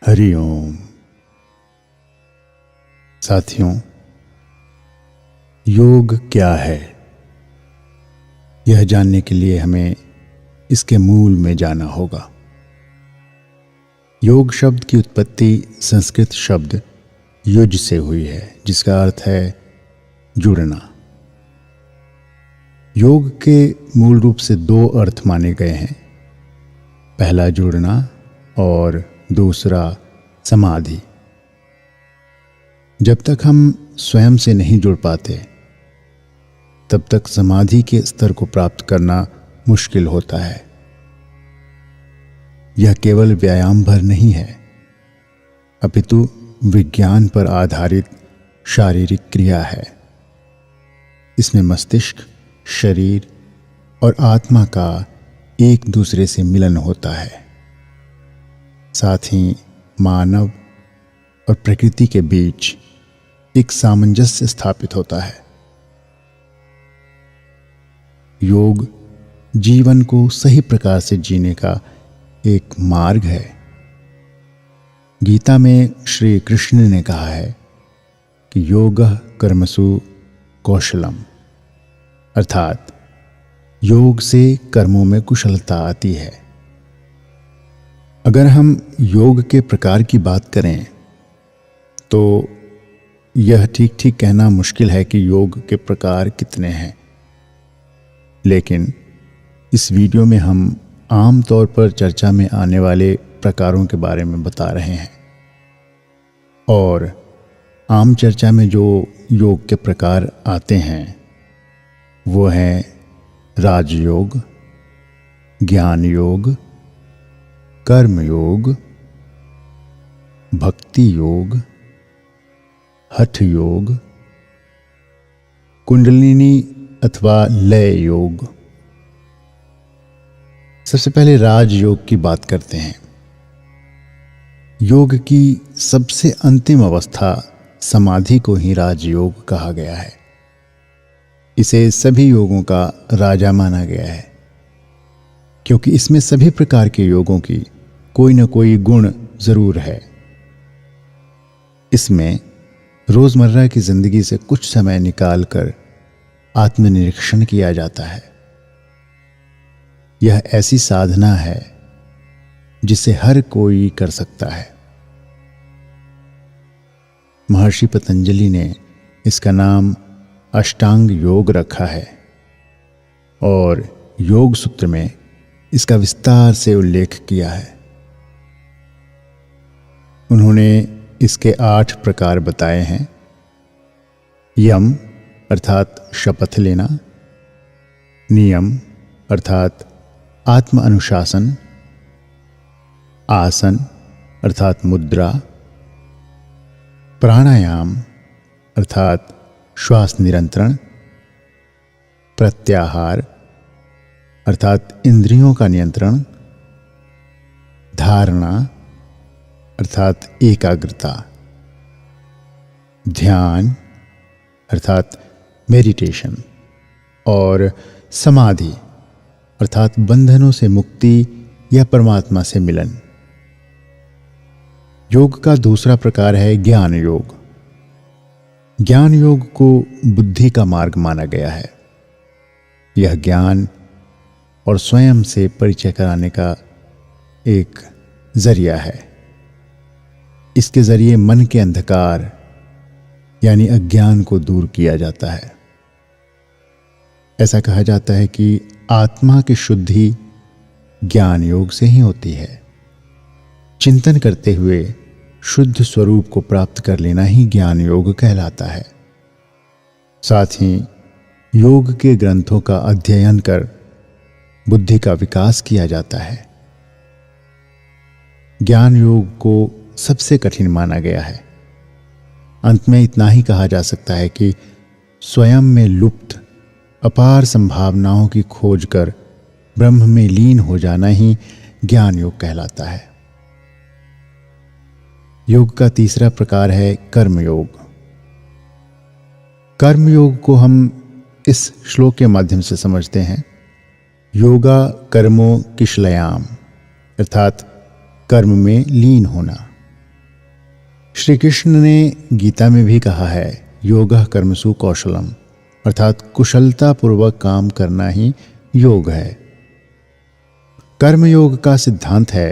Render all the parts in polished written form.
हरि ओम। साथियों, योग क्या है, यह जानने के लिए हमें इसके मूल में जाना होगा। योग शब्द की उत्पत्ति संस्कृत शब्द युज से हुई है, जिसका अर्थ है जुड़ना। योग के मूल रूप से दो अर्थ माने गए हैं, पहला जुड़ना और दूसरा समाधि। जब तक हम स्वयं से नहीं जुड़ पाते तब तक समाधि के स्तर को प्राप्त करना मुश्किल होता है। यह केवल व्यायाम भर नहीं है, अपितु विज्ञान पर आधारित शारीरिक क्रिया है। इसमें मस्तिष्क, शरीर और आत्मा का एक दूसरे से मिलन होता है। साथ ही मानव और प्रकृति के बीच एक सामंजस्य स्थापित होता है। योग जीवन को सही प्रकार से जीने का एक मार्ग है। गीता में श्री कृष्ण ने कहा है कि योगः कर्मसु कौशलम, अर्थात योग से कर्मों में कुशलता आती है। अगर हम योग के प्रकार की बात करें तो यह ठीक ठीक कहना मुश्किल है कि योग के प्रकार कितने हैं, लेकिन इस वीडियो में हम आम तौर पर चर्चा में आने वाले प्रकारों के बारे में बता रहे हैं। और आम चर्चा में जो योग के प्रकार आते हैं वो हैं राजयोग, ज्ञान योग, कर्म योग, भक्ति योग, हठ योग, कुंडलिनी अथवा लय योग। सबसे पहले राजयोग की बात करते हैं। योग की सबसे अंतिम अवस्था समाधि को ही राजयोग कहा गया है। इसे सभी योगों का राजा माना गया है, क्योंकि इसमें सभी प्रकार के योगों की कोई न कोई गुण जरूर है। इसमें रोजमर्रा की जिंदगी से कुछ समय निकालकर आत्मनिरीक्षण किया जाता है। यह ऐसी साधना है जिसे हर कोई कर सकता है। महर्षि पतंजलि ने इसका नाम अष्टांग योग रखा है और योग सूत्र में इसका विस्तार से उल्लेख किया है। उन्होंने इसके 8 प्रकार बताए हैं। यम अर्थात शपथ लेना, नियम अर्थात आत्म अनुशासन, आसन अर्थात मुद्रा, प्राणायाम अर्थात श्वास नियंत्रण, प्रत्याहार अर्थात इंद्रियों का नियंत्रण, धारणा अर्थात एकाग्रता, ध्यान अर्थात मेडिटेशन और समाधि अर्थात बंधनों से मुक्ति या परमात्मा से मिलन। योग का दूसरा प्रकार है ज्ञान योग। ज्ञान योग को बुद्धि का मार्ग माना गया है। यह ज्ञान और स्वयं से परिचय कराने का एक जरिया है। इसके जरिए मन के अंधकार यानी अज्ञान को दूर किया जाता है। ऐसा कहा जाता है कि आत्मा की शुद्धि ज्ञान योग से ही होती है। चिंतन करते हुए शुद्ध स्वरूप को प्राप्त कर लेना ही ज्ञान योग कहलाता है। साथ ही योग के ग्रंथों का अध्ययन कर बुद्धि का विकास किया जाता है। ज्ञान योग को सबसे कठिन माना गया है। अंत में इतना ही कहा जा सकता है कि स्वयं में लुप्त अपार संभावनाओं की खोज कर ब्रह्म में लीन हो जाना ही ज्ञान योग कहलाता है। योग का तीसरा प्रकार है कर्म योग। कर्म योग को हम इस श्लोक के माध्यम से समझते हैं। योगा कर्मो किशलयाम, अर्थात कर्म में लीन होना। श्री कृष्ण ने गीता में भी कहा है, योगः कर्मसु कौशलम, अर्थात कुशलता पूर्वक काम करना ही योग है। कर्म योग का सिद्धांत है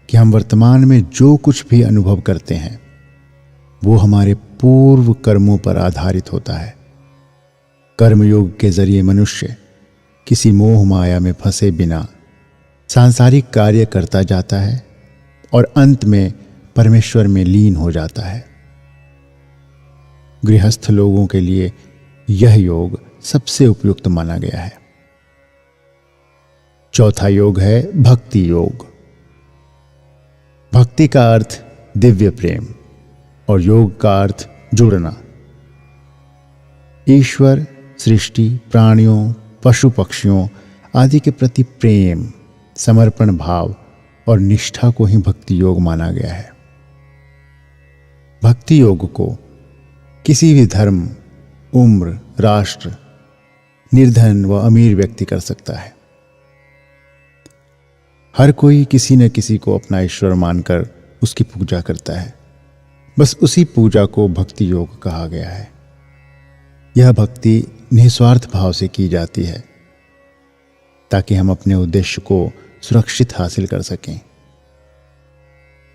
कि हम वर्तमान में जो कुछ भी अनुभव करते हैं वो हमारे पूर्व कर्मों पर आधारित होता है। कर्मयोग के जरिए मनुष्य किसी मोह माया में फंसे बिना सांसारिक कार्य करता जाता है और अंत में परमेश्वर में लीन हो जाता है। गृहस्थ लोगों के लिए यह योग सबसे उपयुक्त माना गया है। चौथा योग है भक्ति योग। भक्ति का अर्थ दिव्य प्रेम और योग का अर्थ जुड़ना। ईश्वर, सृष्टि, प्राणियों, पशु पक्षियों आदि के प्रति प्रेम, समर्पण भाव और निष्ठा को ही भक्ति योग माना गया है। भक्ति योग को किसी भी धर्म, उम्र, राष्ट्र, निर्धन व अमीर व्यक्ति कर सकता है। हर कोई किसी न किसी को अपना ईश्वर मानकर उसकी पूजा करता है। बस उसी पूजा को भक्ति योग कहा गया है। यह भक्ति निस्वार्थ भाव से की जाती है ताकि हम अपने उद्देश्य को सुरक्षित हासिल कर सकें।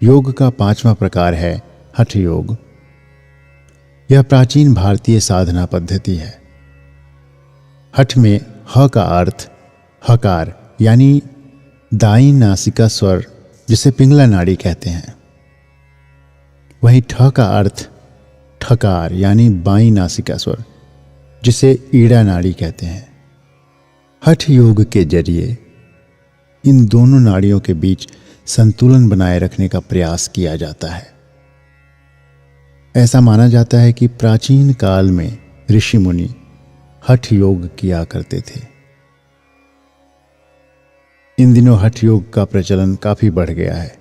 योग का पांचवा प्रकार है हठ योग। यह प्राचीन भारतीय साधना पद्धति है। हठ में ह का अर्थ हकार यानी दाईं नासिका स्वर, जिसे पिंगला नाड़ी कहते हैं। वहीं ठ का अर्थ ठकार यानी बाईं नासिका स्वर, जिसे ईड़ा नाड़ी कहते हैं। हठ योग के जरिए इन दोनों नाड़ियों के बीच संतुलन बनाए रखने का प्रयास किया जाता है। ऐसा माना जाता है कि प्राचीन काल में ऋषि मुनि हठ योग किया करते थे। इन दिनों हठ योग का प्रचलन काफी बढ़ गया है।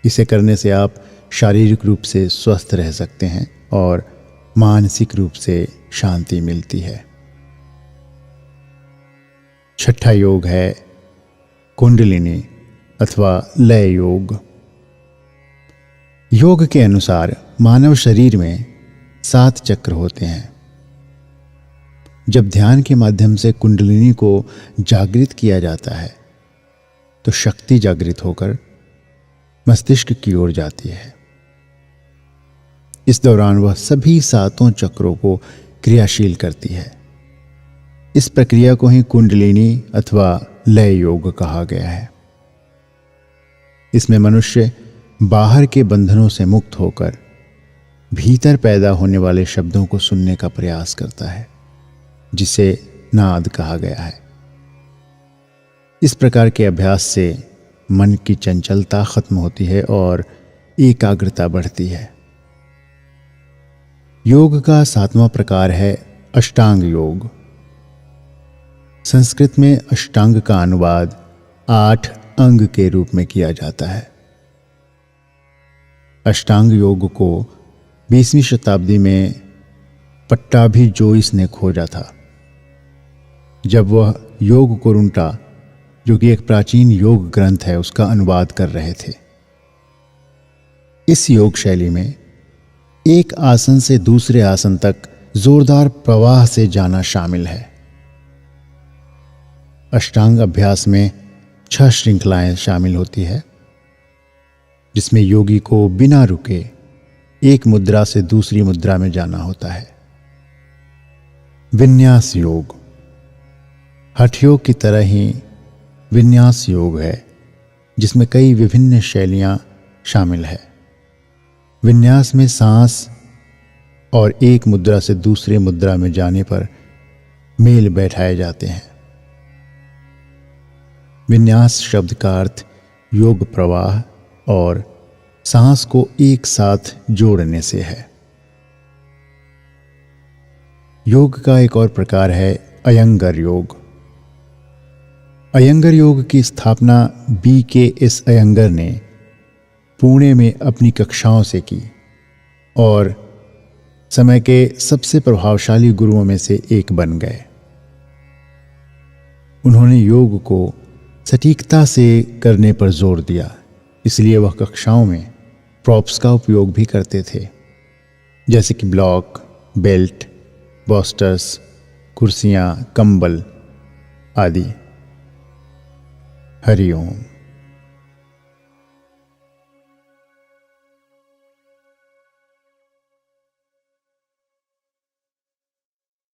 इसे करने से आप शारीरिक रूप से स्वस्थ रह सकते हैं और मानसिक रूप से शांति मिलती है। छठा योग है कुंडलिनी अथवा लय योग। योग के अनुसार मानव शरीर में 7 चक्र होते हैं। जब ध्यान के माध्यम से कुंडलिनी को जागृत किया जाता है तो शक्ति जागृत होकर मस्तिष्क की ओर जाती है। इस दौरान वह सभी 7 चक्रों को क्रियाशील करती है। इस प्रक्रिया को ही कुंडलिनी अथवा लय योग कहा गया है। इसमें मनुष्य बाहर के बंधनों से मुक्त होकर भीतर पैदा होने वाले शब्दों को सुनने का प्रयास करता है, जिसे नाद कहा गया है। इस प्रकार के अभ्यास से मन की चंचलता खत्म होती है और एकाग्रता बढ़ती है। योग का 7वां प्रकार है अष्टांग योग। संस्कृत में अष्टांग का अनुवाद 8 अंग के रूप में किया जाता है। अष्टांग योग को 20वीं शताब्दी में पट्टाभी जोइस ने खोजा था, जब वह योग कुरुंटा, जो कि एक प्राचीन योग ग्रंथ है, उसका अनुवाद कर रहे थे। इस योग शैली में एक आसन से दूसरे आसन तक जोरदार प्रवाह से जाना शामिल है। अष्टांग अभ्यास में 6 श्रृंखलाएं शामिल होती है, जिसमें योगी को बिना रुके एक मुद्रा से दूसरी मुद्रा में जाना होता है। विन्यास योग हठ योग की तरह ही विन्यास योग है, जिसमें कई विभिन्न शैलियां शामिल है। विन्यास में सांस और एक मुद्रा से दूसरे मुद्रा में जाने पर मेल बैठाए जाते हैं। विन्यास शब्द का अर्थ योग प्रवाह और सांस को एक साथ जोड़ने से है। योग का एक और प्रकार है अयंगर योग। अयंगर योग की स्थापना BKS अयंगर ने पुणे में अपनी कक्षाओं से की और समय के सबसे प्रभावशाली गुरुओं में से एक बन गए। उन्होंने योग को सटीकता से करने पर जोर दिया, इसलिए वह कक्षाओं में प्रॉप्स का उपयोग भी करते थे, जैसे कि ब्लॉक, बेल्ट, बॉस्टर्स, कुर्सियाँ, कंबल आदि। हरिओम।